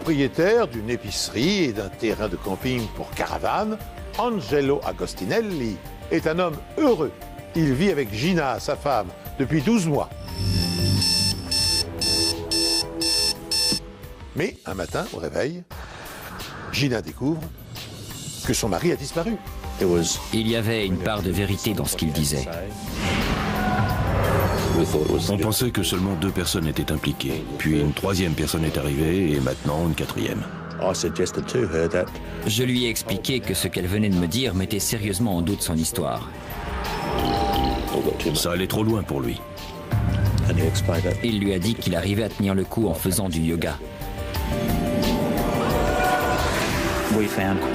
Propriétaire d'une épicerie et d'un terrain de camping pour caravane, Angelo Agostinelli est un homme heureux. Il vit avec Gina, sa femme, depuis 12 mois. Mais un matin, au réveil, Gina découvre que son mari a disparu. Il y avait une part de vérité dans ce qu'il disait. On pensait que seulement 2 personnes étaient impliquées. Puis une 3e personne est arrivée et maintenant une 4e. Je lui ai expliqué que ce qu'elle venait de me dire mettait sérieusement en doute son histoire. Ça allait trop loin pour lui. Il lui a dit qu'il arrivait à tenir le coup en faisant du yoga.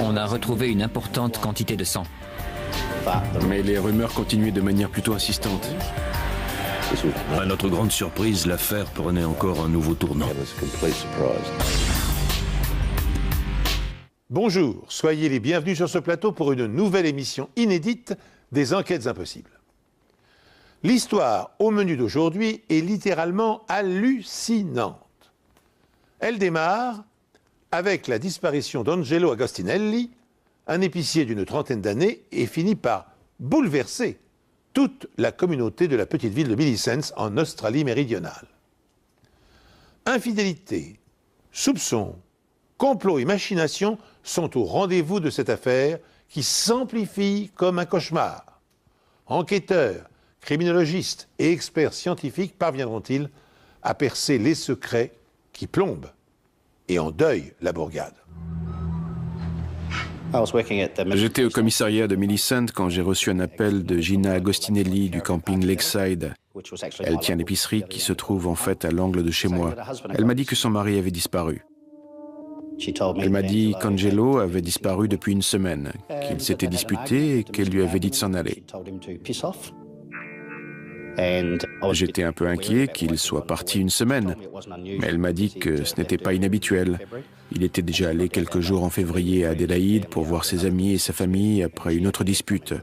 On a retrouvé une importante quantité de sang. Mais les rumeurs continuaient de manière plutôt insistante. À notre grande surprise, l'affaire prenait encore un nouveau tournant. Bonjour, soyez les bienvenus sur ce plateau pour une nouvelle émission inédite des Enquêtes Impossibles. L'histoire au menu d'aujourd'hui est littéralement hallucinante. Elle démarre avec la disparition d'Angelo Agostinelli, un épicier d'une trentaine d'années, et finit par bouleverser toute la communauté de la petite ville de Millicent en Australie méridionale. Infidélité, soupçons, complot et machination sont au rendez-vous de cette affaire qui s'amplifie comme un cauchemar. Enquêteurs, criminologistes et experts scientifiques parviendront-ils à percer les secrets qui plombent et endeuillent la bourgade? J'étais au commissariat de Millicent quand j'ai reçu un appel de Gina Agostinelli du camping Lakeside. Elle tient l'épicerie qui se trouve en fait à l'angle de chez moi. Elle m'a dit que son mari avait disparu. Elle m'a dit qu'Angelo avait disparu depuis une semaine, qu'ils s'étaient disputés et qu'elle lui avait dit de s'en aller. J'étais un peu inquiet qu'il soit parti une semaine, mais elle m'a dit que ce n'était pas inhabituel. Il était déjà allé quelques jours en février à Adélaïde pour voir ses amis et sa famille après une autre dispute.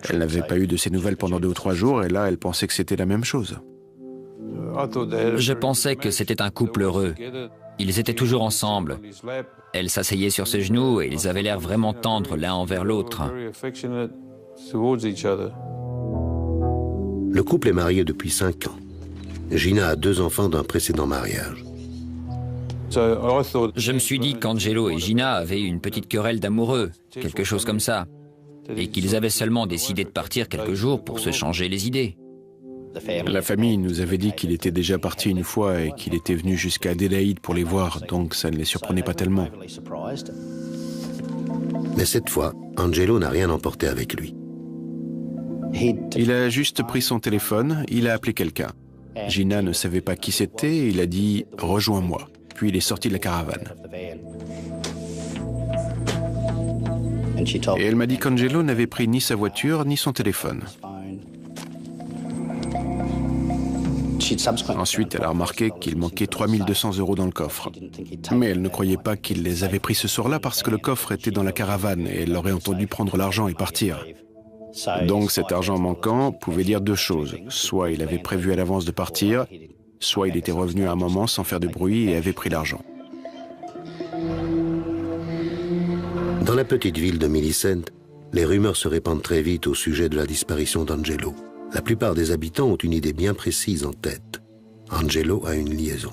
Elle n'avait pas eu de ses nouvelles pendant 2 ou 3 jours et là, elle pensait que c'était la même chose. Je pensais que c'était un couple heureux. Ils étaient toujours ensemble. Elle s'asseyait sur ses genoux et ils avaient l'air vraiment tendres l'un envers l'autre. Le couple est marié depuis 5 ans. Gina a 2 enfants d'un précédent mariage. Je me suis dit qu'Angelo et Gina avaient eu une petite querelle d'amoureux, quelque chose comme ça, et qu'ils avaient seulement décidé de partir quelques jours pour se changer les idées. La famille nous avait dit qu'il était déjà parti une fois et qu'il était venu jusqu'à Adélaïde pour les voir, donc ça ne les surprenait pas tellement. Mais cette fois, Angelo n'a rien emporté avec lui. Il a juste pris son téléphone, il a appelé quelqu'un. Gina ne savait pas qui c'était et il a dit « Rejoins-moi ». Puis il est sorti de la caravane. Et elle m'a dit qu'Angelo n'avait pris ni sa voiture ni son téléphone. Ensuite, elle a remarqué qu'il manquait 3 200 € dans le coffre. Mais elle ne croyait pas qu'il les avait pris ce soir-là parce que le coffre était dans la caravane et elle l'aurait entendu prendre l'argent et partir. Donc cet argent manquant pouvait dire 2 choses. Soit il avait prévu à l'avance de partir, soit il était revenu à un moment sans faire de bruit et avait pris l'argent. Dans la petite ville de Millicent, les rumeurs se répandent très vite au sujet de la disparition d'Angelo. La plupart des habitants ont une idée bien précise en tête. Angelo a une liaison.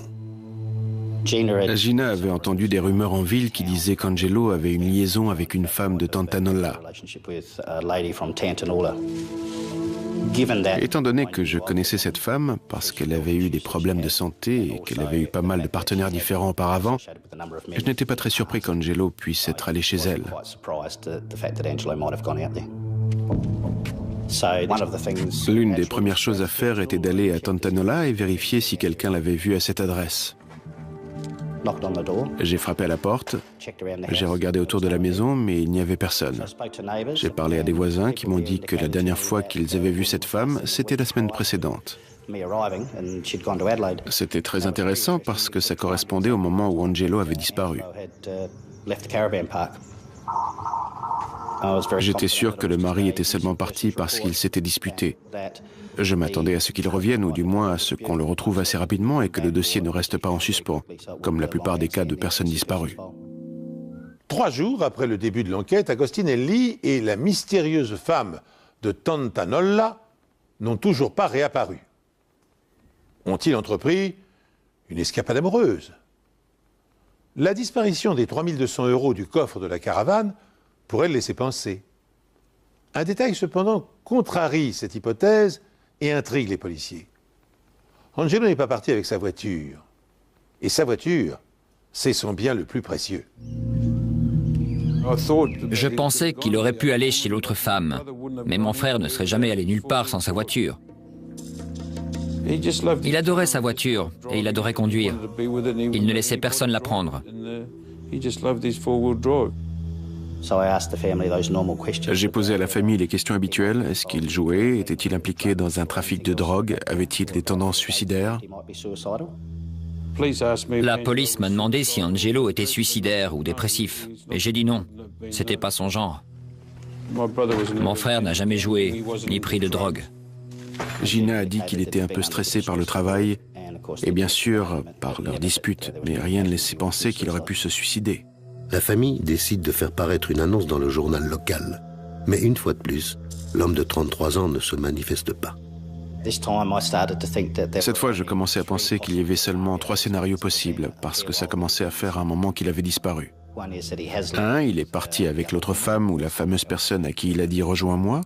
Gina avait entendu des rumeurs en ville qui disaient qu'Angelo avait une liaison avec une femme de Tantanola. Étant donné que je connaissais cette femme, parce qu'elle avait eu des problèmes de santé et qu'elle avait eu pas mal de partenaires différents auparavant, je n'étais pas très surpris qu'Angelo puisse être allé chez elle. L'une des premières choses à faire était d'aller à Tantanola et vérifier si quelqu'un l'avait vu à cette adresse. J'ai frappé à la porte, j'ai regardé autour de la maison, mais il n'y avait personne. J'ai parlé à des voisins qui m'ont dit que la dernière fois qu'ils avaient vu cette femme, c'était la semaine précédente. C'était très intéressant parce que ça correspondait au moment où Angelo avait disparu. J'étais sûr que le mari était seulement parti parce qu'il s'était disputé. Je m'attendais à ce qu'il revienne, ou du moins à ce qu'on le retrouve assez rapidement et que le dossier ne reste pas en suspens, comme la plupart des cas de personnes disparues. 3 jours après le début de l'enquête, Agostinelli et la mystérieuse femme de Tantanolla n'ont toujours pas réapparu. Ont-ils entrepris une escapade amoureuse? La disparition des 3200 € du coffre de la caravane pourrait le laisser penser. Un détail cependant contrarie cette hypothèse et intrigue les policiers. Angelo n'est pas parti avec sa voiture. Et sa voiture, c'est son bien le plus précieux. Je pensais qu'il aurait pu aller chez l'autre femme, mais mon frère ne serait jamais allé nulle part sans sa voiture. Il adorait sa voiture et il adorait conduire. Il ne laissait personne la prendre. J'ai posé à la famille les questions habituelles. Est-ce qu'il jouait? Était-il impliqué dans un trafic de drogue? Avait-il des tendances suicidaires? La police m'a demandé si Angelo était suicidaire ou dépressif. Et j'ai dit non, c'était pas son genre. Mon frère n'a jamais joué, ni pris de drogue. Gina a dit qu'il était un peu stressé par le travail et bien sûr par leur dispute, mais rien ne laissait penser qu'il aurait pu se suicider. La famille décide de faire paraître une annonce dans le journal local. Mais une fois de plus, l'homme de 33 ans ne se manifeste pas. Cette fois, je commençais à penser qu'il y avait seulement 3 scénarios possibles, parce que ça commençait à faire un moment qu'il avait disparu. 1, il est parti avec l'autre femme ou la fameuse personne à qui il a dit « rejoins-moi ».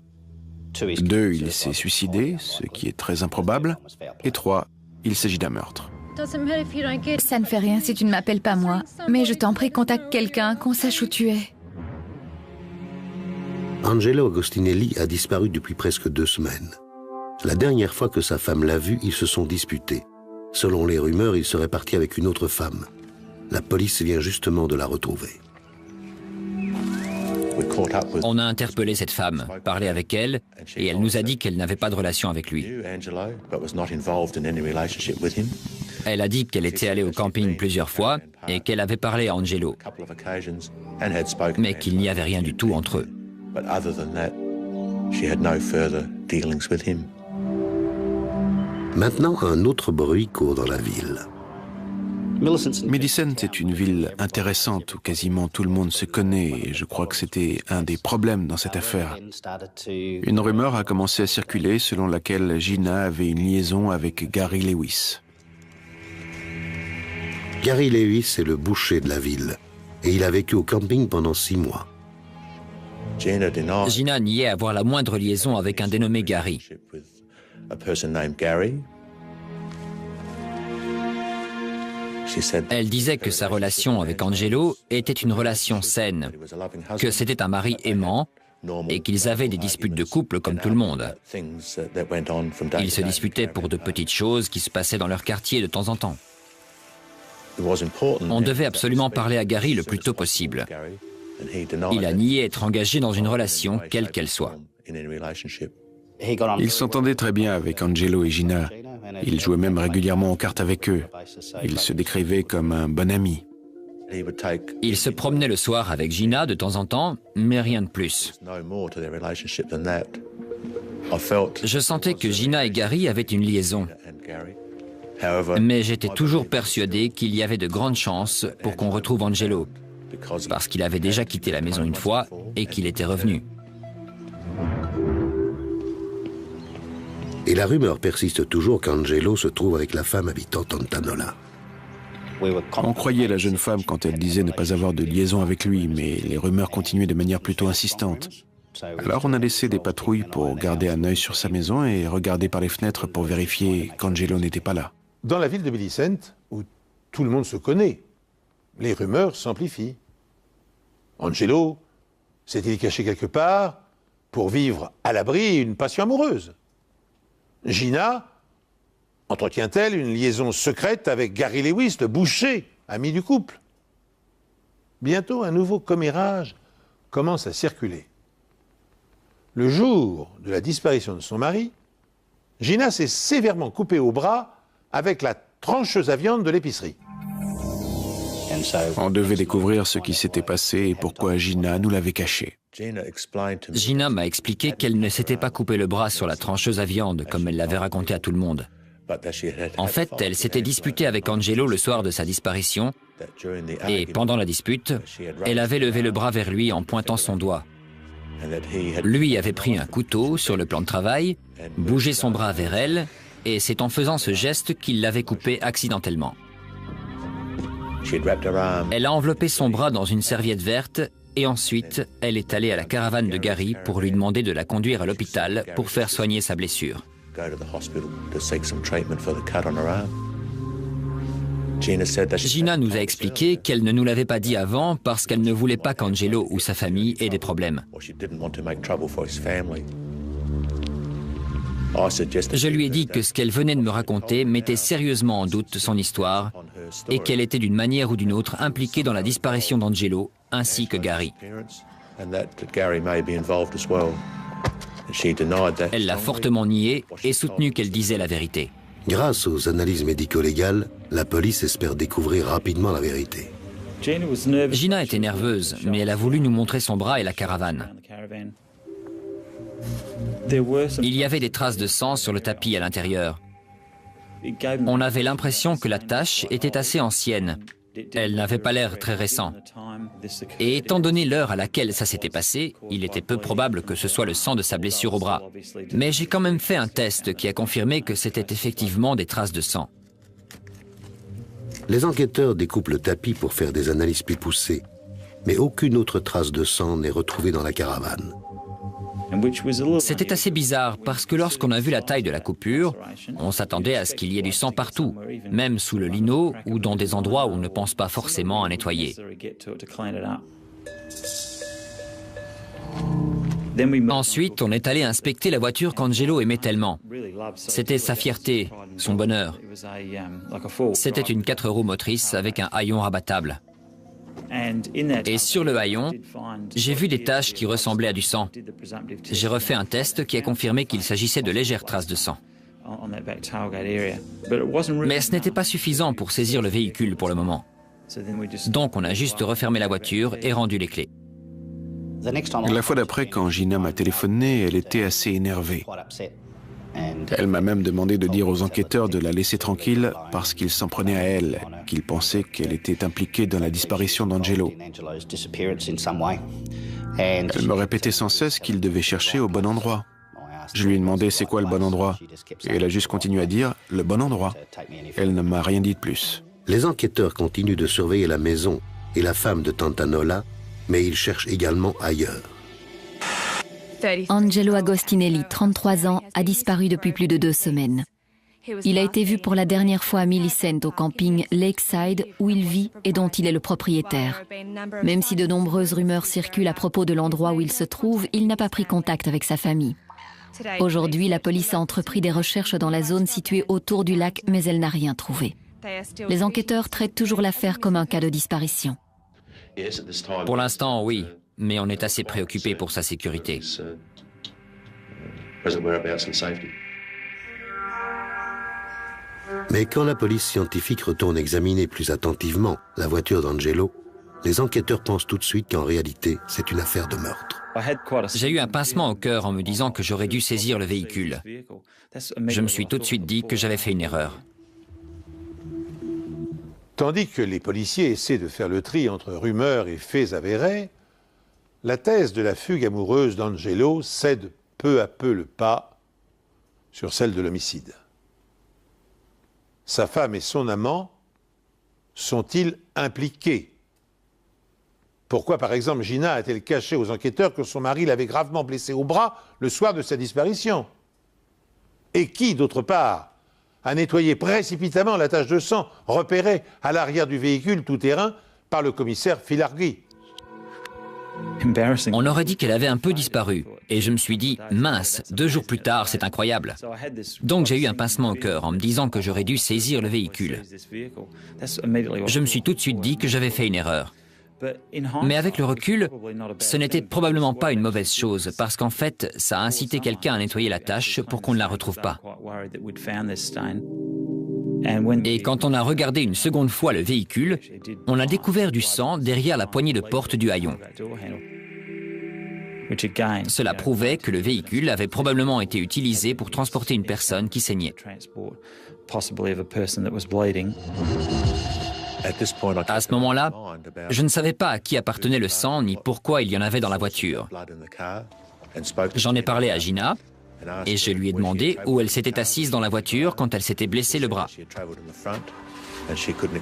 2, il s'est suicidé, ce qui est très improbable. Et 3, il s'agit d'un meurtre. Ça ne fait rien si tu ne m'appelles pas moi, mais je t'en prie, contacte quelqu'un, qu'on sache où tu es. Angelo Agostinelli a disparu depuis presque 2 semaines. La dernière fois que sa femme l'a vu, ils se sont disputés. Selon les rumeurs, il serait parti avec une autre femme. La police vient justement de la retrouver. On a interpellé cette femme, parlé avec elle, et elle nous a dit qu'elle n'avait pas de relation avec lui. Elle a dit qu'elle était allée au camping plusieurs fois et qu'elle avait parlé à Angelo, mais qu'il n'y avait rien du tout entre eux. Maintenant, un autre bruit court dans la ville. Millicent est une ville intéressante où quasiment tout le monde se connaît et je crois que c'était un des problèmes dans cette affaire. Une rumeur a commencé à circuler selon laquelle Gina avait une liaison avec Gary Lewis. Gary Lewis est le boucher de la ville et il a vécu au camping pendant 6 mois. Gina niait avoir la moindre liaison avec un dénommé Gary. Elle disait que sa relation avec Angelo était une relation saine, que c'était un mari aimant et qu'ils avaient des disputes de couple comme tout le monde. Ils se disputaient pour de petites choses qui se passaient dans leur quartier de temps en temps. On devait absolument parler à Gary le plus tôt possible. Il a nié être engagé dans une relation, quelle qu'elle soit. Il s'entendait très bien avec Angelo et Gina. Il jouait même régulièrement aux cartes avec eux. Il se décrivait comme un bon ami. Il se promenait le soir avec Gina de temps en temps, mais rien de plus. Je sentais que Gina et Gary avaient une liaison. Mais j'étais toujours persuadé qu'il y avait de grandes chances pour qu'on retrouve Angelo, parce qu'il avait déjà quitté la maison une fois et qu'il était revenu. Et la rumeur persiste toujours qu'Angelo se trouve avec la femme habitant Tantanolla. On croyait la jeune femme quand elle disait ne pas avoir de liaison avec lui, mais les rumeurs continuaient de manière plutôt insistante. Alors on a laissé des patrouilles pour garder un œil sur sa maison et regarder par les fenêtres pour vérifier qu'Angelo n'était pas là. Dans la ville de Millicent, où tout le monde se connaît, les rumeurs s'amplifient. Angelo s'est-il caché quelque part pour vivre à l'abri une passion amoureuse? Gina entretient-elle une liaison secrète avec Gary Lewis, le boucher, ami du couple? Bientôt, un nouveau commérage commence à circuler. Le jour de la disparition de son mari, Gina s'est sévèrement coupée au bras avec la trancheuse à viande de l'épicerie. On devait découvrir ce qui s'était passé et pourquoi Gina nous l'avait caché. Gina m'a expliqué qu'elle ne s'était pas coupé le bras sur la trancheuse à viande, comme elle l'avait raconté à tout le monde. En fait, elle s'était disputée avec Angelo le soir de sa disparition, et pendant la dispute, elle avait levé le bras vers lui en pointant son doigt. Lui avait pris un couteau sur le plan de travail, bougé son bras vers elle, et c'est en faisant ce geste qu'il l'avait coupé accidentellement. Elle a enveloppé son bras dans une serviette verte, et ensuite, elle est allée à la caravane de Gary pour lui demander de la conduire à l'hôpital pour faire soigner sa blessure. Gina nous a expliqué qu'elle ne nous l'avait pas dit avant parce qu'elle ne voulait pas qu'Angelo ou sa famille aient des problèmes. Je lui ai dit que ce qu'elle venait de me raconter mettait sérieusement en doute son histoire et qu'elle était d'une manière ou d'une autre impliquée dans la disparition d'Angelo ainsi que Gary. Elle l'a fortement nié et soutenu qu'elle disait la vérité. Grâce aux analyses médico-légales, la police espère découvrir rapidement la vérité. Gina était nerveuse, mais elle a voulu nous montrer son bras et la caravane. Il y avait des traces de sang sur le tapis à l'intérieur. On avait l'impression que la tache était assez ancienne. Elle n'avait pas l'air très récente. Et étant donné l'heure à laquelle ça s'était passé, il était peu probable que ce soit le sang de sa blessure au bras. Mais j'ai quand même fait un test qui a confirmé que c'était effectivement des traces de sang. Les enquêteurs découpent le tapis pour faire des analyses plus poussées, mais aucune autre trace de sang n'est retrouvée dans la caravane. C'était assez bizarre parce que lorsqu'on a vu la taille de la coupure, on s'attendait à ce qu'il y ait du sang partout, même sous le lino ou dans des endroits où on ne pense pas forcément à nettoyer. Ensuite, on est allé inspecter la voiture qu'Angelo aimait tellement. C'était sa fierté, son bonheur. C'était une 4 roues motrice avec un haillon rabattable. Et sur le haillon, j'ai vu des taches qui ressemblaient à du sang. J'ai refait un test qui a confirmé qu'il s'agissait de légères traces de sang. Mais ce n'était pas suffisant pour saisir le véhicule pour le moment. Donc on a juste refermé la voiture et rendu les clés. La fois d'après, quand Gina m'a téléphoné, elle était assez énervée. Elle m'a même demandé de dire aux enquêteurs de la laisser tranquille parce qu'ils s'en prenaient à elle, qu'ils pensaient qu'elle était impliquée dans la disparition d'Angelo. Elle me répétait sans cesse qu'ils devaient chercher au bon endroit. Je lui ai demandé c'est quoi le bon endroit, et elle a juste continué à dire le bon endroit. Elle ne m'a rien dit de plus. Les enquêteurs continuent de surveiller la maison et la femme de Tantanola, mais ils cherchent également ailleurs. Angelo Agostinelli, 33 ans, a disparu depuis plus de 2 semaines. Il a été vu pour la dernière fois à Millicent au camping Lakeside où il vit et dont il est le propriétaire. Même si de nombreuses rumeurs circulent à propos de l'endroit où il se trouve, il n'a pas pris contact avec sa famille. Aujourd'hui, la police a entrepris des recherches dans la zone située autour du lac, mais elle n'a rien trouvé. Les enquêteurs traitent toujours l'affaire comme un cas de disparition. Pour l'instant, oui, mais on est assez préoccupé pour sa sécurité. Mais quand la police scientifique retourne examiner plus attentivement la voiture d'Angelo, les enquêteurs pensent tout de suite qu'en réalité, c'est une affaire de meurtre. J'ai eu un pincement au cœur en me disant que j'aurais dû saisir le véhicule. Je me suis tout de suite dit que j'avais fait une erreur. Tandis que les policiers essaient de faire le tri entre rumeurs et faits avérés, la thèse de la fugue amoureuse d'Angelo cède peu à peu le pas sur celle de l'homicide. Sa femme et son amant sont-ils impliqués? Pourquoi, par exemple, Gina a-t-elle caché aux enquêteurs que son mari l'avait gravement blessé au bras le soir de sa disparition? Et qui, d'autre part, a nettoyé précipitamment la tache de sang repérée à l'arrière du véhicule tout-terrain par le commissaire Filarghi? On aurait dit qu'elle avait un peu disparu. Et je me suis dit, mince, 2 jours plus tard, c'est incroyable. Donc j'ai eu un pincement au cœur en me disant que j'aurais dû saisir le véhicule. Je me suis tout de suite dit que j'avais fait une erreur. Mais avec le recul, ce n'était probablement pas une mauvaise chose, parce qu'en fait, ça a incité quelqu'un à nettoyer la tache pour qu'on ne la retrouve pas. Et quand on a regardé une seconde fois le véhicule, on a découvert du sang derrière la poignée de porte du haillon. Cela prouvait que le véhicule avait probablement été utilisé pour transporter une personne qui saignait. À ce moment-là, je ne savais pas à qui appartenait le sang ni pourquoi il y en avait dans la voiture. J'en ai parlé à Gina et je lui ai demandé où elle s'était assise dans la voiture quand elle s'était blessé le bras.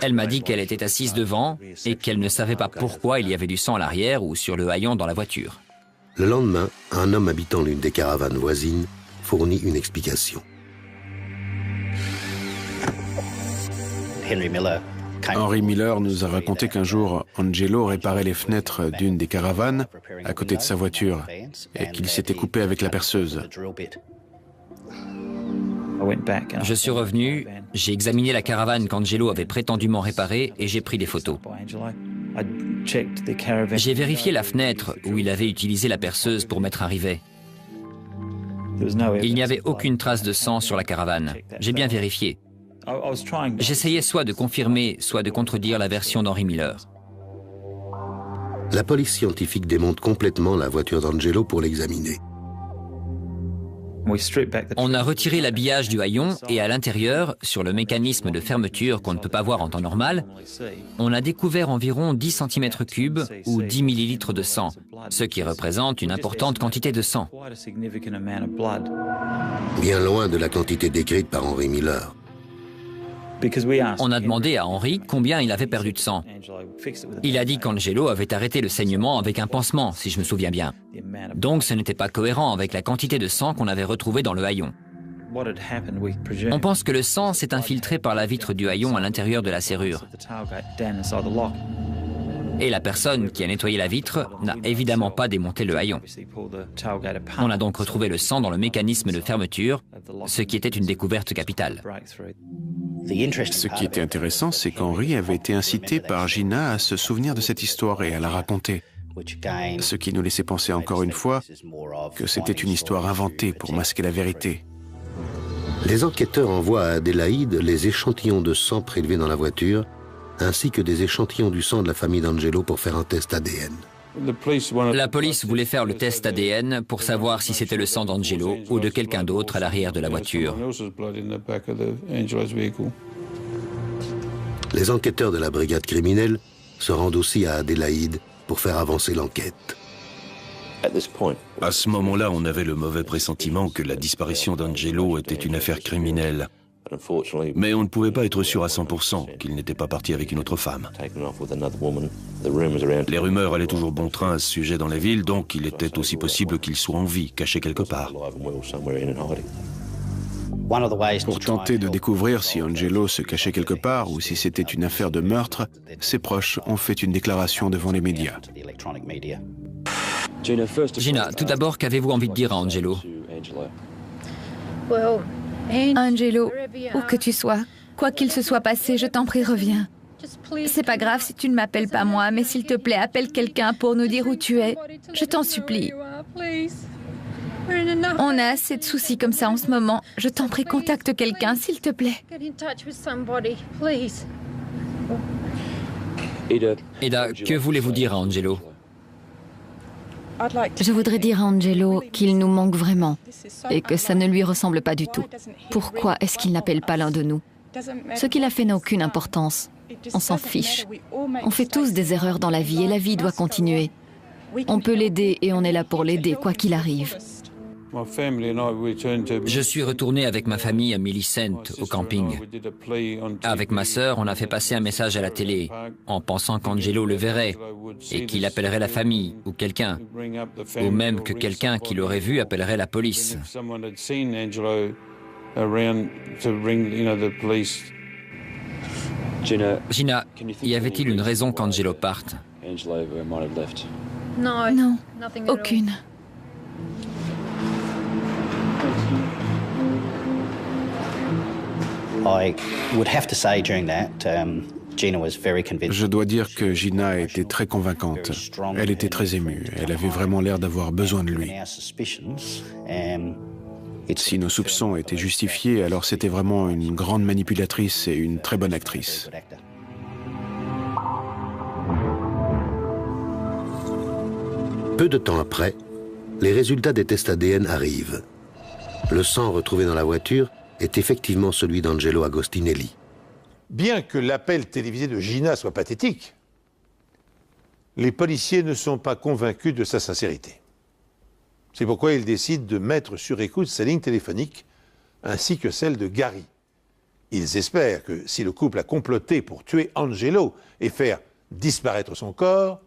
Elle m'a dit qu'elle était assise devant et qu'elle ne savait pas pourquoi il y avait du sang à l'arrière ou sur le haillon dans la voiture. Le lendemain, un homme habitant l'une des caravanes voisines fournit une explication. Henry Miller nous a raconté qu'un jour, Angelo réparait les fenêtres d'une des caravanes à côté de sa voiture et qu'il s'était coupé avec la perceuse. Je suis revenu, j'ai examiné la caravane qu'Angelo avait prétendument réparée et j'ai pris des photos. J'ai vérifié la fenêtre où il avait utilisé la perceuse pour mettre un rivet. Il n'y avait aucune trace de sang sur la caravane. J'ai bien vérifié. J'essayais soit de confirmer, soit de contredire la version d'Henry Miller. La police scientifique démonte complètement la voiture d'Angelo pour l'examiner. On a retiré l'habillage du haillon et à l'intérieur, sur le mécanisme de fermeture qu'on ne peut pas voir en temps normal, on a découvert environ 10 cm3 ou 10 ml de sang, ce qui représente une importante quantité de sang. Bien loin de la quantité décrite par Henry Miller. On a demandé à Henry combien il avait perdu de sang. Il a dit qu'Angelo avait arrêté le saignement avec un pansement, si je me souviens bien. Donc ce n'était pas cohérent avec la quantité de sang qu'on avait retrouvé dans le haillon. On pense que le sang s'est infiltré par la vitre du haillon à l'intérieur de la serrure. Et la personne qui a nettoyé la vitre n'a évidemment pas démonté le haillon. On a donc retrouvé le sang dans le mécanisme de fermeture, ce qui était une découverte capitale. Ce qui était intéressant, c'est qu'Henry avait été incité par Gina à se souvenir de cette histoire et à la raconter. Ce qui nous laissait penser encore une fois que c'était une histoire inventée pour masquer la vérité. Les enquêteurs envoient à Adélaïde les échantillons de sang prélevés dans la voiture, ainsi que des échantillons du sang de la famille d'Angelo pour faire un test ADN. La police voulait faire le test ADN pour savoir si c'était le sang d'Angelo ou de quelqu'un d'autre à l'arrière de la voiture. Les enquêteurs de la brigade criminelle se rendent aussi à Adélaïde pour faire avancer l'enquête. À ce moment-là, on avait le mauvais pressentiment que la disparition d'Angelo était une affaire criminelle. Mais on ne pouvait pas être sûr à 100% qu'il n'était pas parti avec une autre femme. Les rumeurs allaient toujours bon train à ce sujet dans la ville, donc il était aussi possible qu'il soit en vie, caché quelque part. Pour tenter de découvrir si Angelo se cachait quelque part ou si c'était une affaire de meurtre, ses proches ont fait une déclaration devant les médias. Gina, tout d'abord, qu'avez-vous envie de dire à Angelo? Angelo, où que tu sois, quoi qu'il se soit passé, je t'en prie, reviens. C'est pas grave si tu ne m'appelles pas moi, mais s'il te plaît, appelle quelqu'un pour nous dire où tu es. Je t'en supplie. On a assez de soucis comme ça en ce moment. Je t'en prie, contacte quelqu'un, s'il te plaît. Eda, que voulez-vous dire à Angelo? Je voudrais dire à Angelo qu'il nous manque vraiment et que ça ne lui ressemble pas du tout. Pourquoi est-ce qu'il n'appelle pas l'un de nous? Ce qu'il a fait n'a aucune importance. On s'en fiche. On fait tous des erreurs dans la vie et la vie doit continuer. On peut l'aider et on est là pour l'aider, quoi qu'il arrive. Je suis retourné avec ma famille à Millicent, au camping. Avec ma sœur, on a fait passer un message à la télé, en pensant qu'Angelo le verrait et qu'il appellerait la famille ou quelqu'un, ou même que quelqu'un qui l'aurait vu appellerait la police. Gina, y avait-il une raison qu'Angelo parte? Non, aucune. Je dois dire que Gina était très convaincante. Elle était très émue. Elle avait vraiment l'air d'avoir besoin de lui. Si nos soupçons étaient justifiés, alors c'était vraiment une grande manipulatrice et une très bonne actrice. Peu de temps après, Les résultats des tests ADN arrivent. Le sang retrouvé dans la voiture est effectivement celui d'Angelo Agostinelli. Bien que l'appel télévisé de Gina soit pathétique, les policiers ne sont pas convaincus de sa sincérité. C'est pourquoi ils décident de mettre sur écoute sa ligne téléphonique ainsi que celle de Gary. Ils espèrent que si le couple a comploté pour tuer Angelo et faire disparaître son corps,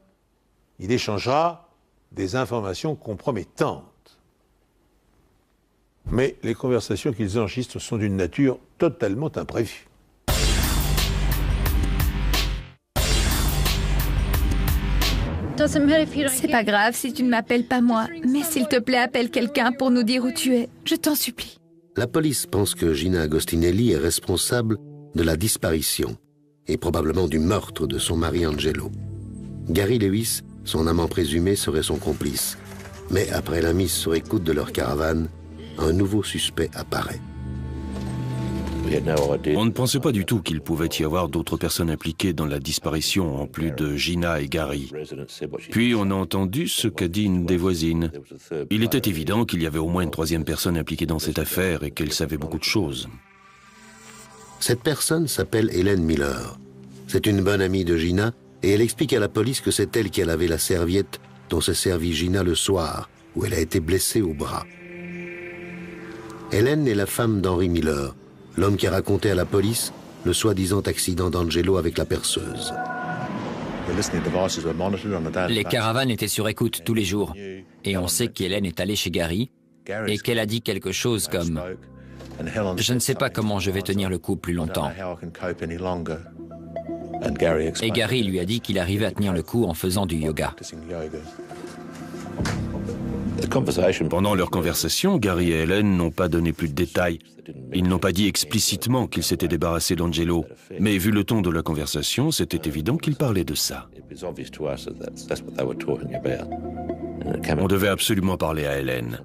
il échangera des informations compromettantes. Mais les conversations qu'ils enregistrent sont d'une nature totalement imprévue. C'est pas grave si tu ne m'appelles pas moi, mais s'il te plaît, appelle quelqu'un pour nous dire où tu es. Je t'en supplie. La police pense que Gina Agostinelli est responsable de la disparition et probablement du meurtre de son mari Angelo. Gary Lewis, son amant présumé, serait son complice. Mais après la mise sur écoute de leur caravane, un nouveau suspect apparaît. On ne pensait pas du tout qu'il pouvait y avoir d'autres personnes impliquées dans la disparition, en plus de Gina et Gary. Puis on a entendu ce qu'a dit une des voisines. Il était évident qu'il y avait au moins une troisième personne impliquée dans cette affaire et qu'elle savait beaucoup de choses. Cette personne s'appelle Helen Miller. C'est une bonne amie de Gina et elle explique à la police que c'est elle qui a lavé la serviette dont s'est servie Gina le soir, où elle a été blessée au bras. Helen est la femme d'Henry Miller, l'homme qui a raconté à la police le soi-disant accident d'Angelo avec la perceuse. Les caravanes étaient sur écoute tous les jours. Et on sait qu'Hélène est allée chez Gary et qu'elle a dit quelque chose comme « Je ne sais pas comment je vais tenir le coup plus longtemps ». Et Gary lui a dit qu'il arrivait à tenir le coup en faisant du yoga. Pendant leur conversation, Gary et Helen n'ont pas donné plus de détails. Ils n'ont pas dit explicitement qu'ils s'étaient débarrassés d'Angelo. Mais vu le ton de la conversation, c'était évident qu'ils parlaient de ça. On devait absolument parler à Helen.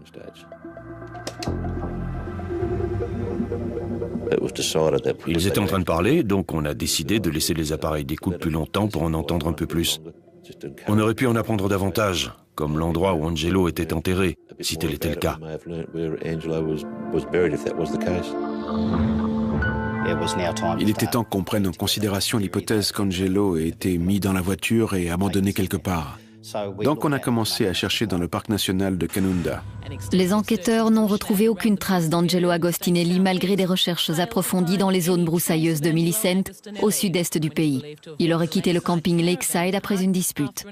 Ils étaient en train de parler, donc on a décidé de laisser les appareils d'écoute plus longtemps pour en entendre un peu plus. On aurait pu en apprendre davantage, comme l'endroit où Angelo était enterré, si tel était le cas. Il était temps qu'on prenne en considération l'hypothèse qu'Angelo ait été mis dans la voiture et abandonné quelque part. Donc on a commencé à chercher dans le parc national de Canunda. Les enquêteurs n'ont retrouvé aucune trace d'Angelo Agostinelli malgré des recherches approfondies dans les zones broussailleuses de Millicent, au sud-est du pays. Il aurait quitté le camping Lakeside après une dispute.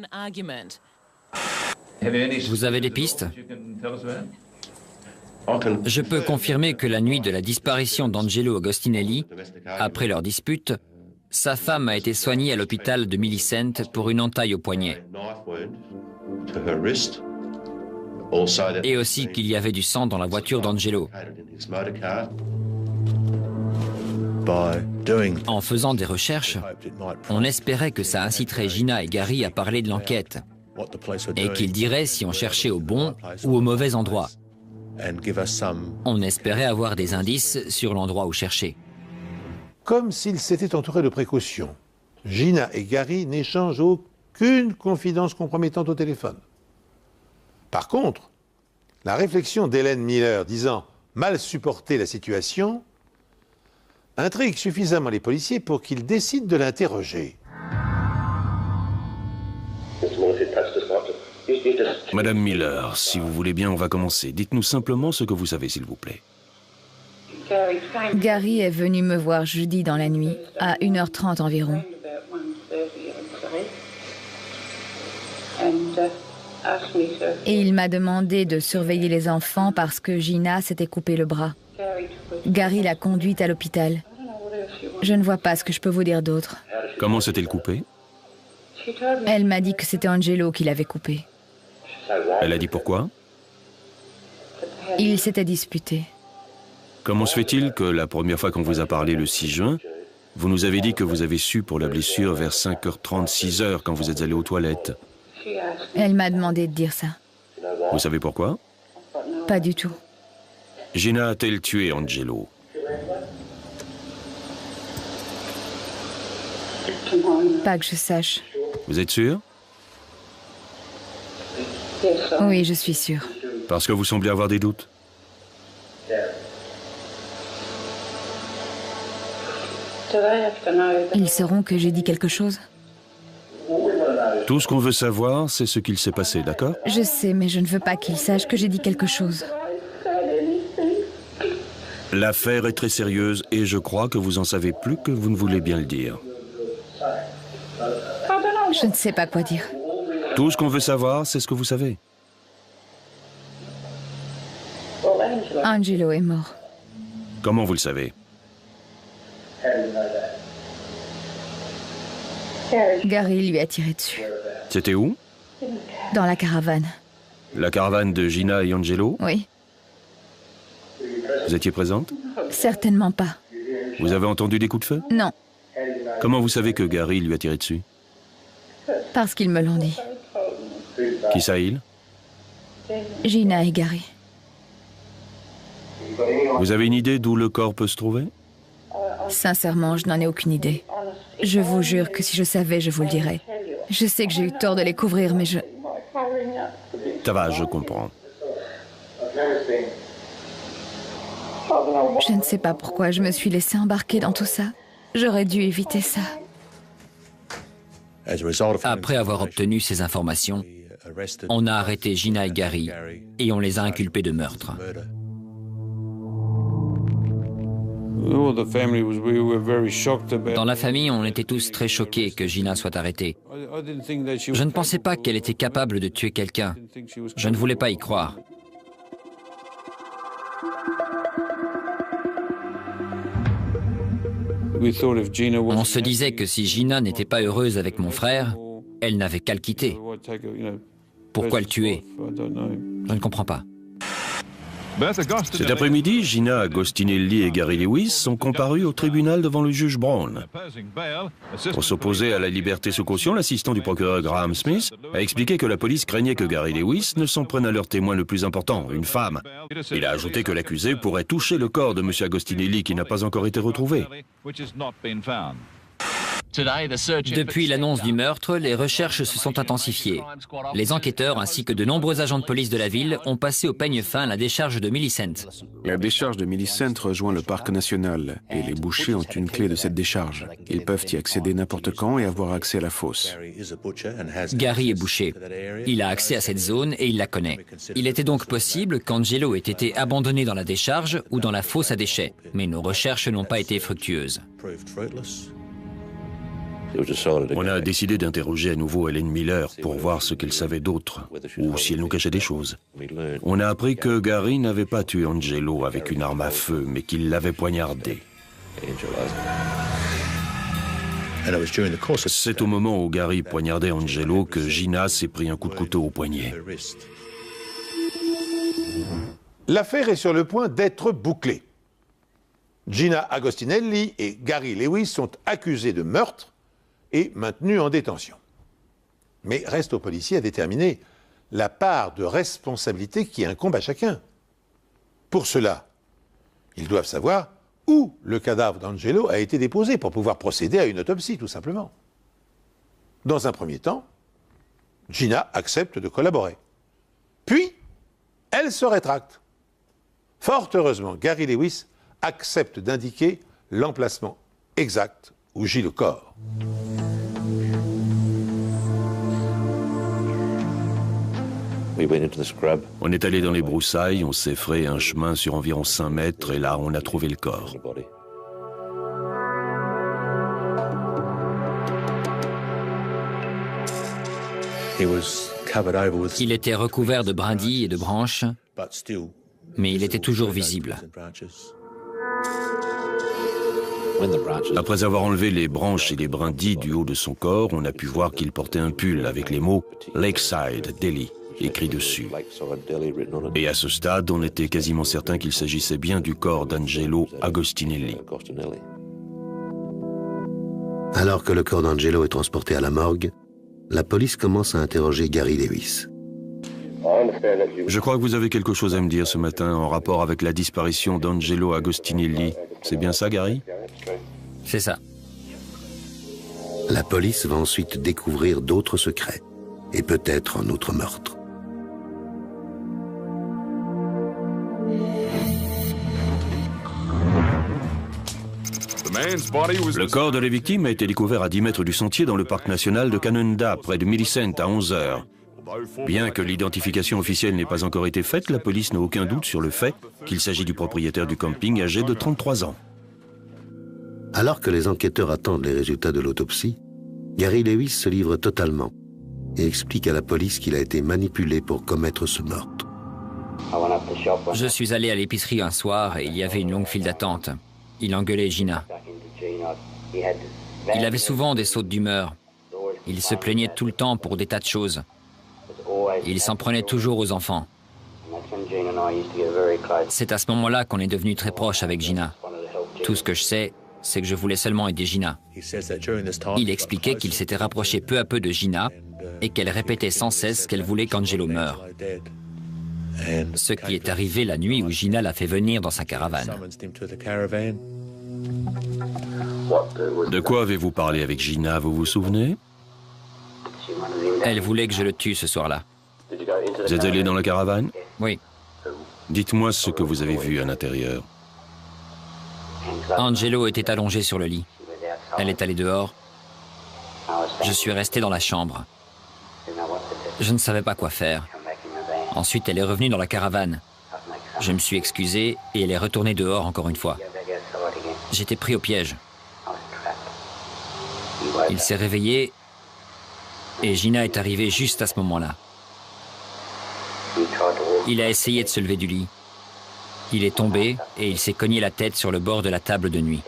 Vous avez des pistes ? Je peux confirmer que la nuit de la disparition d'Angelo Agostinelli, après leur dispute, sa femme a été soignée à l'hôpital de Millicent pour une entaille au poignet. Et aussi qu'il y avait du sang dans la voiture d'Angelo. En faisant des recherches, on espérait que ça inciterait Gina et Gary à parler de l'enquête et qu'ils diraient si on cherchait au bon ou au mauvais endroit. On espérait avoir des indices sur l'endroit où chercher. Comme s'ils s'étaient entourés de précautions, Gina et Gary n'échangent aucune confidence compromettante au téléphone. Par contre, la réflexion d'Helen Miller disant mal supporter la situation intrigue suffisamment les policiers pour qu'ils décident de l'interroger. Madame Miller, si vous voulez bien, on va commencer. Dites-nous simplement ce que vous savez, s'il vous plaît. Gary est venu me voir jeudi dans la nuit, à 1h30 environ. Et il m'a demandé de surveiller les enfants parce que Gina s'était coupé le bras. Gary l'a conduite à l'hôpital. Je ne vois pas ce que je peux vous dire d'autre. Comment s'est-elle coupée? Elle m'a dit que c'était Angelo qui l'avait coupée. Elle a dit pourquoi? Ils s'étaient disputés. Comment se fait-il que la première fois qu'on vous a parlé le 6 juin, vous nous avez dit que vous avez su pour la blessure vers 5h30, 6h quand vous êtes allé aux toilettes? Elle m'a demandé de dire ça. Vous savez pourquoi? Pas du tout. Gina a-t-elle tué Angelo? Pas que je sache. Vous êtes sûr? Oui, je suis sûre. Parce que vous semblez avoir des doutes? Ils sauront que j'ai dit quelque chose? Tout ce qu'on veut savoir, c'est ce qu'il s'est passé, d'accord? Je sais, mais je ne veux pas qu'ils sachent que j'ai dit quelque chose. L'affaire est très sérieuse et je crois que vous en savez plus que vous ne voulez bien le dire. Je ne sais pas quoi dire. Tout ce qu'on veut savoir, c'est ce que vous savez. Angelo est mort. Comment vous le savez? Gary lui a tiré dessus. C'était où? Dans la caravane. La caravane de Gina et Angelo? Oui. Vous étiez présente? Certainement pas. Vous avez entendu des coups de feu? Non, Comment vous savez que Gary lui a tiré dessus? parce qu'ils me l'ont dit. Qui ça, il? Gina et Gary. Vous avez une idée d'où le corps peut se trouver? Sincèrement, je n'en ai aucune idée. Je vous jure que si je savais, je vous le dirais. Je sais que j'ai eu tort de les couvrir, mais je... Ça va, je comprends. Je ne sais pas pourquoi je me suis laissée embarquer dans tout ça. J'aurais dû éviter ça. Après avoir obtenu ces informations, on a arrêté Gina et Gary et on les a inculpés de meurtre. Dans la famille, on était tous très choqués que Gina soit arrêtée. Je ne pensais pas qu'elle était capable de tuer quelqu'un. Je ne voulais pas y croire. On se disait que si Gina n'était pas heureuse avec mon frère, elle n'avait qu'à le quitter. Pourquoi le tuer? Je ne comprends pas. Cet après-midi, Gina Agostinelli et Gary Lewis sont comparus au tribunal devant le juge Brown. Pour s'opposer à la liberté sous caution, l'assistant du procureur Graham Smith a expliqué que la police craignait que Gary Lewis ne s'en prenne à leur témoin le plus important, une femme. Il a ajouté que l'accusé pourrait toucher le corps de M. Agostinelli qui n'a pas encore été retrouvé. Depuis l'annonce du meurtre, les recherches se sont intensifiées. Les enquêteurs ainsi que de nombreux agents de police de la ville ont passé au peigne fin la décharge de Millicent. La décharge de Millicent rejoint le parc national et les bouchers ont une clé de cette décharge. Ils peuvent y accéder n'importe quand et avoir accès à la fosse. Gary est boucher. Il a accès à cette zone et il la connaît. Il était donc possible qu'Angelo ait été abandonné dans la décharge ou dans la fosse à déchets, mais nos recherches n'ont pas été fructueuses. On a décidé d'interroger à nouveau Helen Miller pour voir ce qu'elle savait d'autre, ou si elle nous cachait des choses. On a appris que Gary n'avait pas tué Angelo avec une arme à feu, mais qu'il l'avait poignardé. C'est au moment où Gary poignardait Angelo que Gina s'est pris un coup de couteau au poignet. L'affaire est sur le point d'être bouclée. Gina Agostinelli et Gary Lewis sont accusés de meurtre et maintenus en détention. Mais reste aux policiers à déterminer la part de responsabilité qui incombe à chacun. Pour cela, ils doivent savoir où le cadavre d'Angelo a été déposé pour pouvoir procéder à une autopsie, tout simplement. Dans un premier temps, Gina accepte de collaborer. Puis, elle se rétracte. Fort heureusement, Gary Lewis accepte d'indiquer l'emplacement exact où gît le corps. On est allé dans les broussailles, on s'est frayé un chemin sur environ 5 mètres et là, on a trouvé le corps. Il était recouvert de brindilles et de branches, mais il était toujours visible. Après avoir enlevé les branches et les brindilles du haut de son corps, on a pu voir qu'il portait un pull avec les mots « Lakeside, Delhi » écrit dessus. Et à ce stade, on était quasiment certain qu'il s'agissait bien du corps d'Angelo Agostinelli. Alors que le corps d'Angelo est transporté à la morgue, la police commence à interroger Gary Lewis. Je crois que vous avez quelque chose à me dire ce matin en rapport avec la disparition d'Angelo Agostinelli. C'est bien ça, Gary? C'est ça. La police va ensuite découvrir d'autres secrets, et peut-être un autre meurtre. Le corps de la victime a été découvert à 10 mètres du sentier dans le parc national de Canunda, près de Millicent, à 11 heures. Bien que l'identification officielle n'ait pas encore été faite, la police n'a aucun doute sur le fait qu'il s'agit du propriétaire du camping âgé de 33 ans. Alors que les enquêteurs attendent les résultats de l'autopsie, Gary Lewis se livre totalement et explique à la police qu'il a été manipulé pour commettre ce meurtre. Je suis allé à l'épicerie un soir et il y avait une longue file d'attente. Il engueulait Gina. Il avait souvent des sautes d'humeur. Il se plaignait tout le temps pour des tas de choses. Il s'en prenait toujours aux enfants. C'est à ce moment-là qu'on est devenu très proche avec Gina. Tout ce que je sais, c'est que je voulais seulement aider Gina. Il expliquait qu'il s'était rapproché peu à peu de Gina et qu'elle répétait sans cesse qu'elle voulait qu'Angelo meure. Ce qui est arrivé la nuit où Gina l'a fait venir dans sa caravane. De quoi avez-vous parlé avec Gina, vous vous souvenez? Elle voulait que je le tue ce soir-là. Vous êtes allé dans la caravane? Oui. Dites-moi ce que vous avez vu à l'intérieur. Angelo était allongé sur le lit. Elle est allée dehors. Je suis resté dans la chambre. Je ne savais pas quoi faire. Ensuite, elle est revenue dans la caravane. Je me suis excusé et elle est retournée dehors encore une fois. J'étais pris au piège. Il s'est réveillé et Gina est arrivée juste à ce moment-là. Il a essayé de se lever du lit. Il est tombé et il s'est cogné la tête sur le bord de la table de nuit.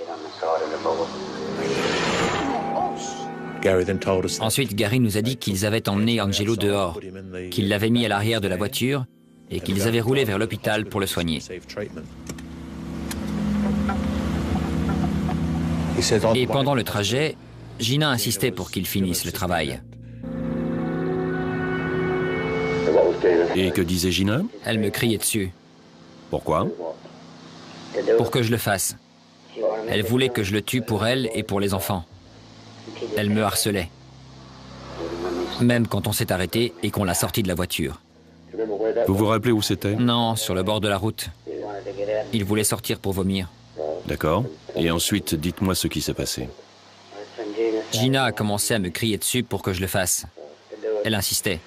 Ensuite, Gary nous a dit qu'ils avaient emmené Angelo dehors, qu'ils l'avaient mis à l'arrière de la voiture et qu'ils avaient roulé vers l'hôpital pour le soigner. Et pendant le trajet, Gina insistait pour qu'ils finissent le travail. Et que disait Gina? Elle me criait dessus. Pourquoi? Pour que je le fasse. Elle voulait que je le tue pour elle et pour les enfants. Elle me harcelait. Même quand on s'est arrêté et qu'on l'a sorti de la voiture. Vous vous rappelez où c'était? Non, sur le bord de la route. Il voulait sortir pour vomir. D'accord. Et ensuite, dites-moi ce qui s'est passé. Gina a commencé à me crier dessus pour que je le fasse. Elle insistait.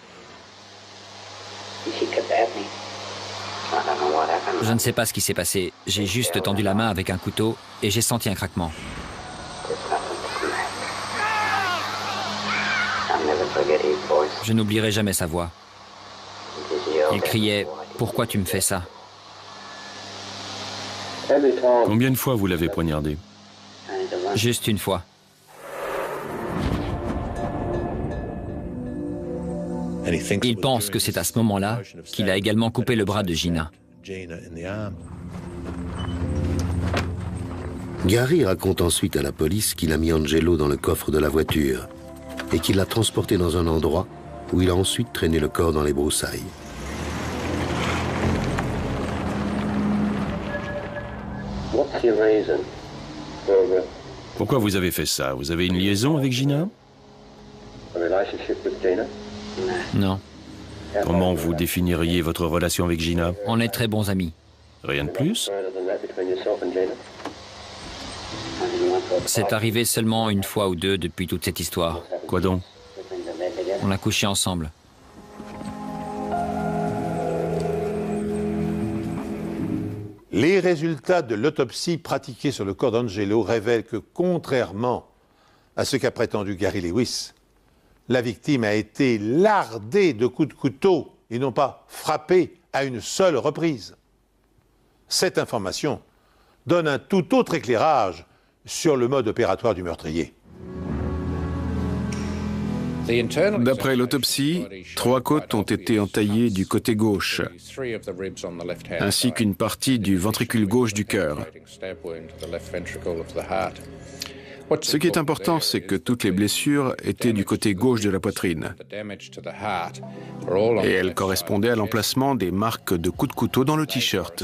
Je ne sais pas ce qui s'est passé. J'ai juste tendu la main avec un couteau et j'ai senti un craquement. Je n'oublierai jamais sa voix. Il criait « Pourquoi tu me fais ça ?» Combien de fois vous l'avez poignardé? Juste une fois. Il pense que c'est à ce moment-là qu'il a également coupé le bras de Gina. Gary raconte ensuite à la police qu'il a mis Angelo dans le coffre de la voiture et qu'il l'a transporté dans un endroit où il a ensuite traîné le corps dans les broussailles. Pourquoi vous avez fait ça? Vous avez une liaison avec Gina? Non. Comment vous définiriez votre relation avec Gina? On est très bons amis. Rien de plus? C'est arrivé seulement une fois ou deux depuis toute cette histoire. Quoi donc? On a couché ensemble. Les résultats de l'autopsie pratiquée sur le corps d'Angelo révèlent que, contrairement à ce qu'a prétendu Gary Lewis, la victime a été lardée de coups de couteau et non pas frappée à une seule reprise. Cette information donne un tout autre éclairage sur le mode opératoire du meurtrier. D'après l'autopsie, 3 côtes ont été entaillées du côté gauche, ainsi qu'une partie du ventricule gauche du cœur. Ce qui est important, c'est que toutes les blessures étaient du côté gauche de la poitrine. Et elles correspondaient à l'emplacement des marques de coups de couteau dans le t-shirt.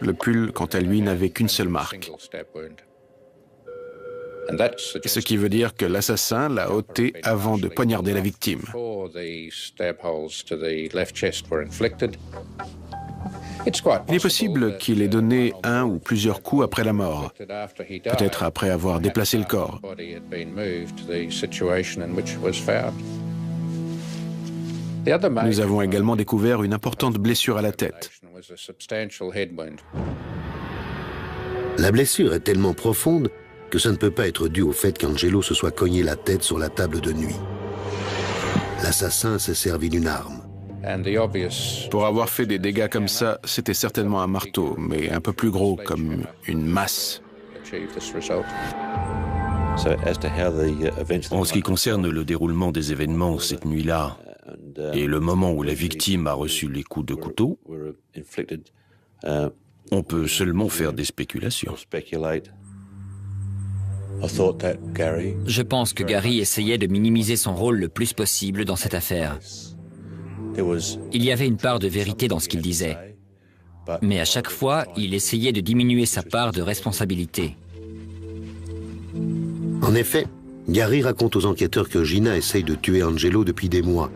Le pull, quant à lui, n'avait qu'une seule marque. Ce qui veut dire que l'assassin l'a ôté avant de poignarder la victime. Il est possible qu'il ait donné un ou plusieurs coups après la mort, peut-être après avoir déplacé le corps. Nous avons également découvert une importante blessure à la tête. La blessure est tellement profonde que ça ne peut pas être dû au fait qu'Angelo se soit cogné la tête sur la table de nuit. L'assassin s'est servi d'une arme. Pour avoir fait des dégâts comme ça, c'était certainement un marteau, mais un peu plus gros, comme une masse. En ce qui concerne le déroulement des événements cette nuit-là et le moment où la victime a reçu les coups de couteau, on peut seulement faire des spéculations. Je pense que Gary essayait de minimiser son rôle le plus possible dans cette affaire. Il y avait une part de vérité dans ce qu'il disait, mais à chaque fois, il essayait de diminuer sa part de responsabilité. En effet, Gary raconte aux enquêteurs que Gina essaye de tuer Angelo depuis des mois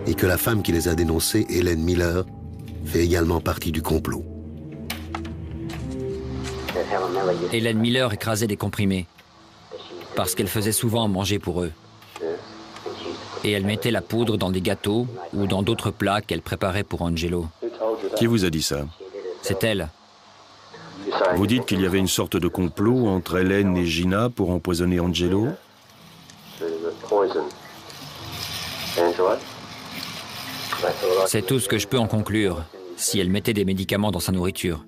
et que la femme qui les a dénoncés, Helen Miller, fait également partie du complot. Helen Miller écrasait des comprimés parce qu'elle faisait souvent manger pour eux. Et elle mettait la poudre dans des gâteaux ou dans d'autres plats qu'elle préparait pour Angelo. Qui vous a dit ça? C'est elle. Vous dites qu'il y avait une sorte de complot entre Helen et Gina pour empoisonner Angelo? C'est tout ce que je peux en conclure, si elle mettait des médicaments dans sa nourriture.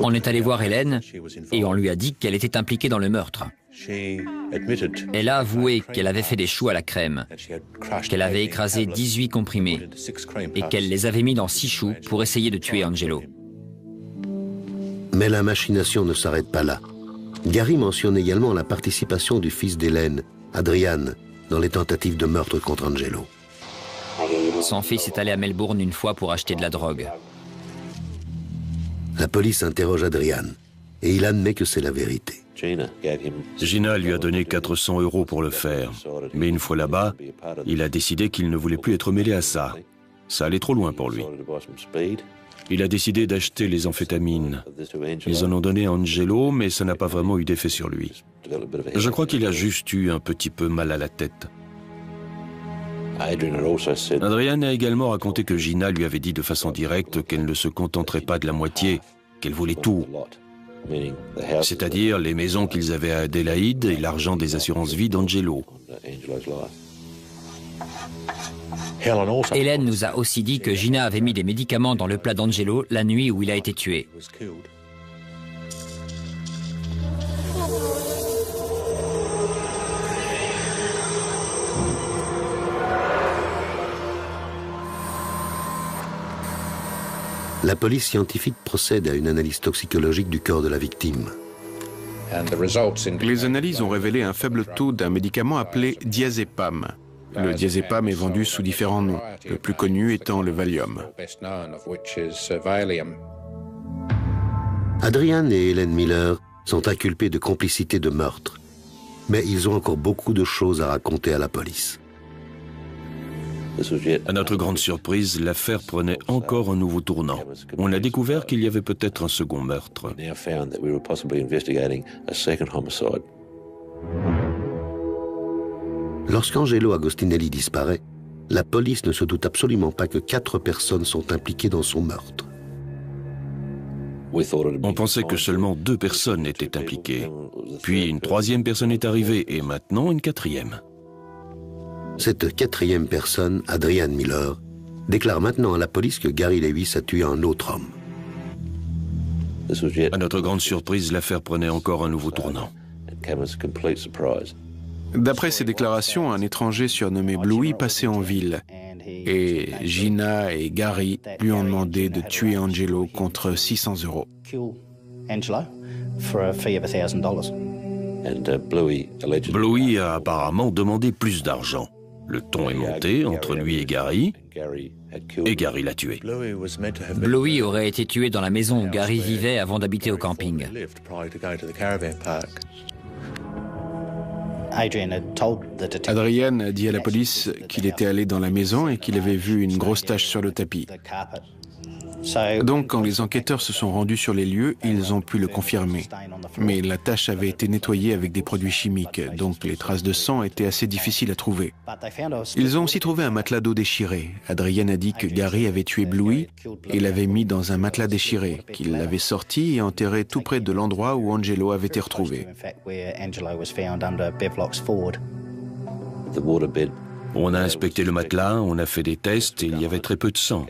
On est allé voir Hélène et on lui a dit qu'elle était impliquée dans le meurtre. Elle a avoué qu'elle avait fait des choux à la crème, qu'elle avait écrasé 18 comprimés et qu'elle les avait mis dans 6 choux pour essayer de tuer Angelo. Mais la machination ne s'arrête pas là. Gary mentionne également la participation du fils d'Hélène, Adrian, dans les tentatives de meurtre contre Angelo. Son fils est allé à Melbourne une fois pour acheter de la drogue. La police interroge Adrian et il admet que c'est la vérité. Gina lui a donné 400 € pour le faire, mais une fois là-bas, il a décidé qu'il ne voulait plus être mêlé à ça. Ça allait trop loin pour lui. Il a décidé d'acheter les amphétamines. Ils en ont donné à Angelo, mais ça n'a pas vraiment eu d'effet sur lui. Je crois qu'il a juste eu un petit peu mal à la tête. Adrian a également raconté que Gina lui avait dit de façon directe qu'elle ne se contenterait pas de la moitié, qu'elle voulait tout. C'est-à-dire les maisons qu'ils avaient à Adélaïde et l'argent des assurances-vie d'Angelo. Hélène nous a aussi dit que Gina avait mis des médicaments dans le plat d'Angelo la nuit où il a été tué. La police scientifique procède à une analyse toxicologique du corps de la victime. Les analyses ont révélé un faible taux d'un médicament appelé diazépam. Le diazépam est vendu sous différents noms, le plus connu étant le Valium. Adrian et Helen Miller sont inculpés de complicité de meurtre, mais ils ont encore beaucoup de choses à raconter à la police. À notre grande surprise, l'affaire prenait encore un nouveau tournant. On a découvert qu'il y avait peut-être un second meurtre. Lorsqu'Angelo Agostinelli disparaît, la police ne se doute absolument pas que 4 personnes sont impliquées dans son meurtre. On pensait que seulement 2 personnes étaient impliquées. Puis une 3e personne est arrivée et maintenant une 4e. Cette 4e personne, Adrian Miller, déclare maintenant à la police que Gary Lewis a tué un autre homme. À notre grande surprise, l'affaire prenait encore un nouveau tournant. D'après ses déclarations, un étranger surnommé Bluey passait en ville. Et Gina et Gary lui ont demandé de tuer Angelo contre 600 €. Bluey a apparemment demandé plus d'argent. Le ton est monté entre lui et Gary l'a tué. Bluey aurait été tué dans la maison où Gary vivait avant d'habiter au camping. Adrian a dit à la police qu'il était allé dans la maison et qu'il avait vu une grosse tache sur le tapis. Donc, quand les enquêteurs se sont rendus sur les lieux, ils ont pu le confirmer. Mais la tache avait été nettoyée avec des produits chimiques, donc les traces de sang étaient assez difficiles à trouver. Ils ont aussi trouvé un matelas d'eau déchiré. Adrian a dit que Gary avait tué Bluey et l'avait mis dans un matelas déchiré, qu'il l'avait sorti et enterré tout près de l'endroit où Angelo avait été retrouvé. On a inspecté le matelas, on a fait des tests et il y avait très peu de sang.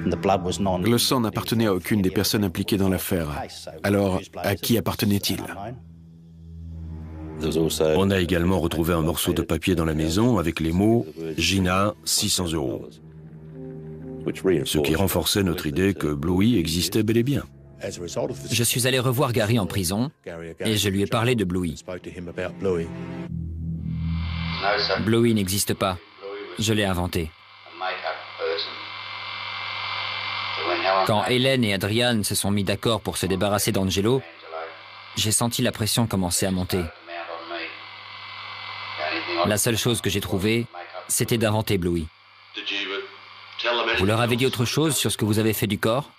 Le sang n'appartenait à aucune des personnes impliquées dans l'affaire. Alors, à qui appartenait-il? On a également retrouvé un morceau de papier dans la maison avec les mots « Gina, 600 €. Ce qui renforçait notre idée que Bluey existait bel et bien. Je suis allé revoir Gary en prison et je lui ai parlé de Bluey. Bluey n'existe pas. Je l'ai inventé. Quand Hélène et Adrian se sont mis d'accord pour se débarrasser d'Angelo, j'ai senti la pression commencer à monter. La seule chose que j'ai trouvée, c'était d'inventer Bluey. Vous leur avez dit autre chose sur ce que vous avez fait du corps?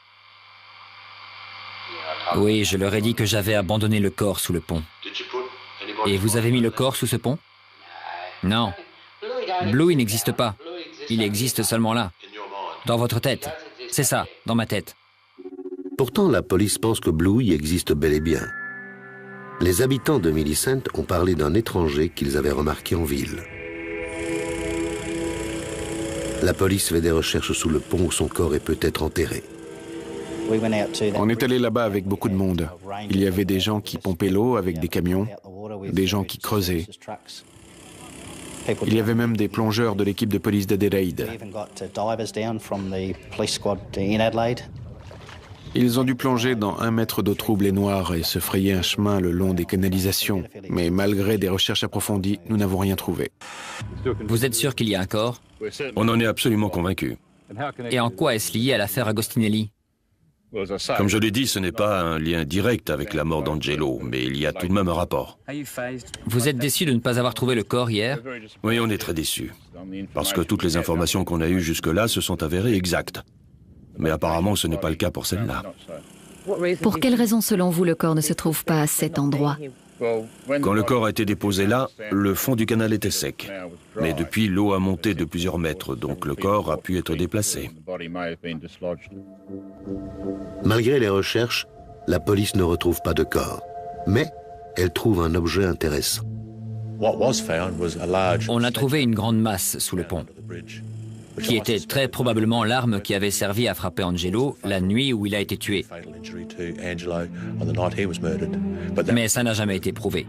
Oui, je leur ai dit que j'avais abandonné le corps sous le pont. Et vous avez mis le corps sous ce pont? Non. Bluey n'existe pas. Il existe seulement là. Dans votre tête. C'est ça, dans ma tête. Pourtant, la police pense que Bluey existe bel et bien. Les habitants de Millicent ont parlé d'un étranger qu'ils avaient remarqué en ville. La police fait des recherches sous le pont où son corps est peut-être enterré. On est allé là-bas avec beaucoup de monde. Il y avait des gens qui pompaient l'eau avec des camions, des gens qui creusaient. Il y avait même des plongeurs de l'équipe de police d'Adélaïde. Ils ont dû plonger dans 1 mètre d'eau trouble et noire et se frayer un chemin le long des canalisations. Mais malgré des recherches approfondies, nous n'avons rien trouvé. Vous êtes sûr qu'il y a un corps? On en est absolument convaincus. Et en quoi est-ce lié à l'affaire Agostinelli? Comme je l'ai dit, ce n'est pas un lien direct avec la mort d'Angelo, mais il y a tout de même un rapport. Vous êtes déçu de ne pas avoir trouvé le corps hier? Oui, on est très déçus. Parce que toutes les informations qu'on a eues jusque-là se sont avérées exactes. Mais apparemment, ce n'est pas le cas pour celle-là. Pour quelle raison, selon vous, le corps ne se trouve pas à cet endroit? Quand le corps a été déposé là, le fond du canal était sec. Mais depuis, l'eau a monté de plusieurs mètres, donc le corps a pu être déplacé. Malgré les recherches, la police ne retrouve pas de corps. Mais elle trouve un objet intéressant. On a trouvé une grande masse sous le pont, qui était très probablement l'arme qui avait servi à frapper Angelo la nuit où il a été tué. Mais ça n'a jamais été prouvé.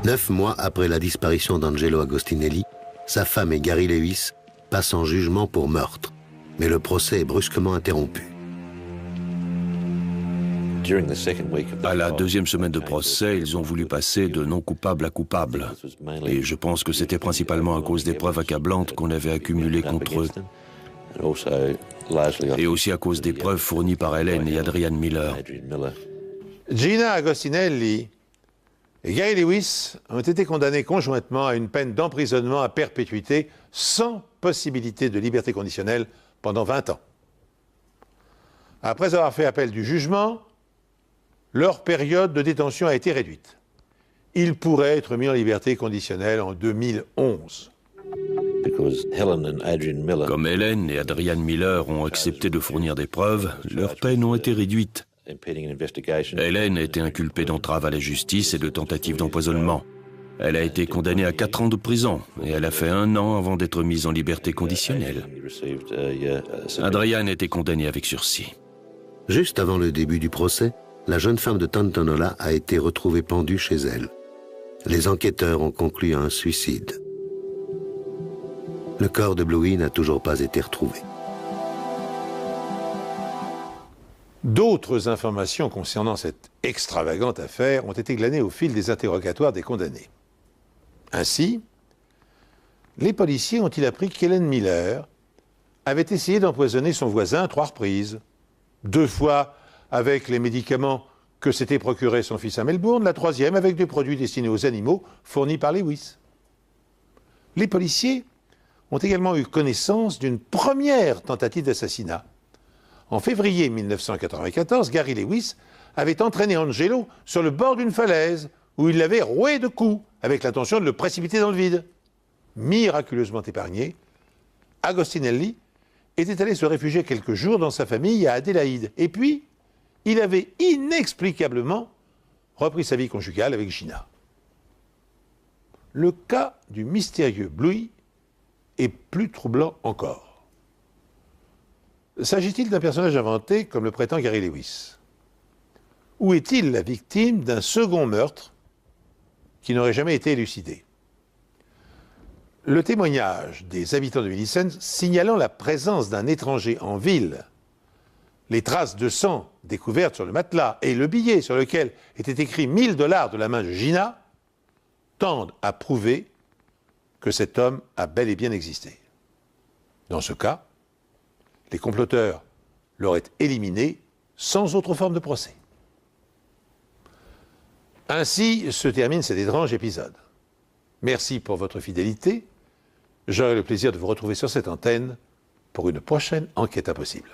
9 mois après la disparition d'Angelo Agostinelli, sa femme et Gary Lewis passent en jugement pour meurtre. Mais le procès est brusquement interrompu. À la 2e semaine de procès, ils ont voulu passer de non coupable à coupable. Et je pense que c'était principalement à cause des preuves accablantes qu'on avait accumulées contre eux. Et aussi à cause des preuves fournies par Hélène et Adrian Miller. Gina Agostinelli et Gary Lewis ont été condamnés conjointement à une peine d'emprisonnement à perpétuité sans possibilité de liberté conditionnelle pendant 20 ans. Après avoir fait appel du jugement, leur période de détention a été réduite. Ils pourraient être mis en liberté conditionnelle en 2011. Comme Hélène et Adrian Miller ont accepté de fournir des preuves, leurs peines ont été réduites. Hélène a été inculpée d'entrave à la justice et de tentative d'empoisonnement. Elle a été condamnée à 4 ans de prison et elle a fait 1 an avant d'être mise en liberté conditionnelle. Adrian a été condamné avec sursis. Juste avant le début du procès, la jeune femme de Tantanoola a été retrouvée pendue chez elle. Les enquêteurs ont conclu à un suicide. Le corps de Bluey n'a toujours pas été retrouvé. D'autres informations concernant cette extravagante affaire ont été glanées au fil des interrogatoires des condamnés. Ainsi, les policiers ont-ils appris qu'Hélène Miller avait essayé d'empoisonner son voisin à 3 reprises. 2 fois avec les médicaments que s'était procuré son fils à Melbourne, la 3e avec des produits destinés aux animaux fournis par Lewis. Les policiers ont également eu connaissance d'une première tentative d'assassinat. En février 1994, Gary Lewis avait entraîné Angelo sur le bord d'une falaise où il l'avait roué de coups avec l'intention de le précipiter dans le vide. Miraculeusement épargné, Agostinelli était allé se réfugier quelques jours dans sa famille à Adélaïde. Et puis, il avait inexplicablement repris sa vie conjugale avec Gina. Le cas du mystérieux Bluey est plus troublant encore. S'agit-il d'un personnage inventé comme le prétend Gary Lewis? Ou est-il la victime d'un second meurtre qui n'aurait jamais été élucidé? Le témoignage des habitants de Millicent signalant la présence d'un étranger en ville, les traces de sang découvertes sur le matelas et le billet sur lequel était écrit 1 000 $ de la main de Gina tendent à prouver que cet homme a bel et bien existé. Dans ce cas, les comploteurs l'auraient éliminé sans autre forme de procès. Ainsi se termine cet étrange épisode. Merci pour votre fidélité. J'aurai le plaisir de vous retrouver sur cette antenne pour une prochaine enquête impossible.